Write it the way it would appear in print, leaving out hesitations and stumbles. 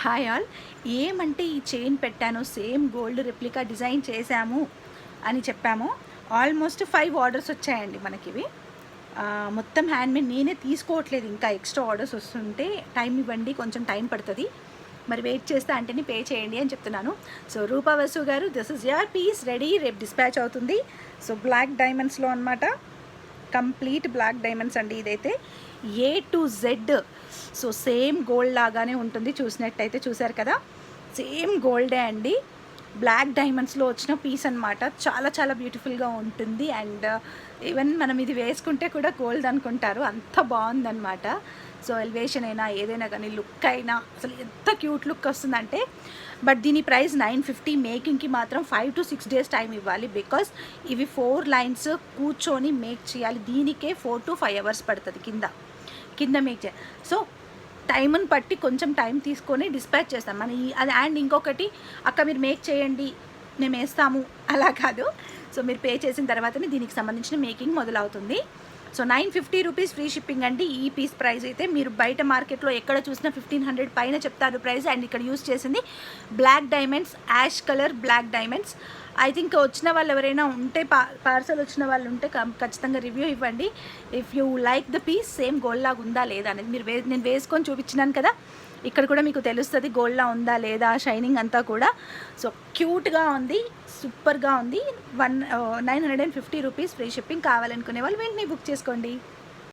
Hi all. ఏమంటే ఈ chain పెట్టాను, సేమ్ గోల్డ్ రెప్లికా డిజైన్ చేశాము అని చెప్పాము. ఆల్మోస్ట్ 5 ఆర్డర్స్ వచ్చాయండి మనకివి. మొత్తం హ్యాండ్మేడ్, నేనే తీసుకోవట్లేదు, ఇంకా ఎక్స్ట్రా ఆర్డర్స్ వస్తుంటే టైం ఇవ్వండి, కొంచెం టైం పడుతుంది, మరి వెయిట్ చేస్తే అంటేనే పే చేయండి అని చెప్తున్నాను. సో రూపా వసు గారు, this is your piece ready, రేపు డిస్పాచ్ అవుతుంది. సో బ్లాక్ డైమండ్స్లో అనమాట, కంప్లీట్ బ్లాక్ డైమండ్స్ అండి ఇదైతే, A to Z. So same gold లాగానే ఉంటుంది, చూసినట్టయితే చూసారు కదా, సేమ్ గోల్డే అండి, బ్లాక్ డైమండ్స్లో వచ్చిన పీస్ అనమాట. చాలా చాలా బ్యూటిఫుల్గా ఉంటుంది. అండ్ ఈవెన్ మనం ఇది వేసుకుంటే కూడా గోల్డ్ అనుకుంటారు, అంత బాగుందన్నమాట. సో ఎలివేషన్ అయినా ఏదైనా కానీ, లుక్ అయినా అసలు ఎంత క్యూట్ లుక్ వస్తుందంటే. బట్ దీని ప్రైస్ 950. మేకింగ్కి మాత్రం 5 to 6 days టైం ఇవ్వాలి, బికాస్ ఇవి 4 lines కూర్చొని మేక్ చేయాలి. దీనికే 4 to 5 hours పడుతుంది కింద మేక్ చేయాలి. సో టైంని బట్టి కొంచెం టైం తీసుకొని డిస్పాచ్ చేస్తాం మన అది. అండ్ ఇంకొకటి, అక్క మీరు మేక్ చేయండి మేము వేస్తాము అలా కాదు. సో మీరు పే చేసిన తర్వాతనే దీనికి సంబంధించిన మేకింగ్ మొదలవుతుంది. సో 950 రూపీస్ ఫ్రీ షిప్పింగ్ అండి ఈ పీస్ ప్రైస్ అయితే. మీరు బయట మార్కెట్లో ఎక్కడ చూసినా 1500 పైన చెప్తారు ప్రైస్. అండ్ ఇక్కడ యూస్ చేసింది black diamonds, ash colour black diamonds. I think వచ్చిన వాళ్ళు ఎవరైనా ఉంటే, పార్సల్ వచ్చిన వాళ్ళు ఉంటే ఖచ్చితంగా రివ్యూ ఇవ్వండి. If you like the piece, same gold లాగా ఉందా లేదా అనేది. నేను వేసుకొని చూపించినాను కదా, ఇక్కడ కూడా మీకు తెలుస్తుంది గోల్డ్లా ఉందా లేదా, షైనింగ్ అంతా కూడా. సో క్యూట్గా ఉంది, సూపర్గా ఉంది. 950 రూపీస్ ఫ్రీ షిప్పింగ్. కావాలనుకునే వాళ్ళు వెంటనే బుక్ చేసుకోండి.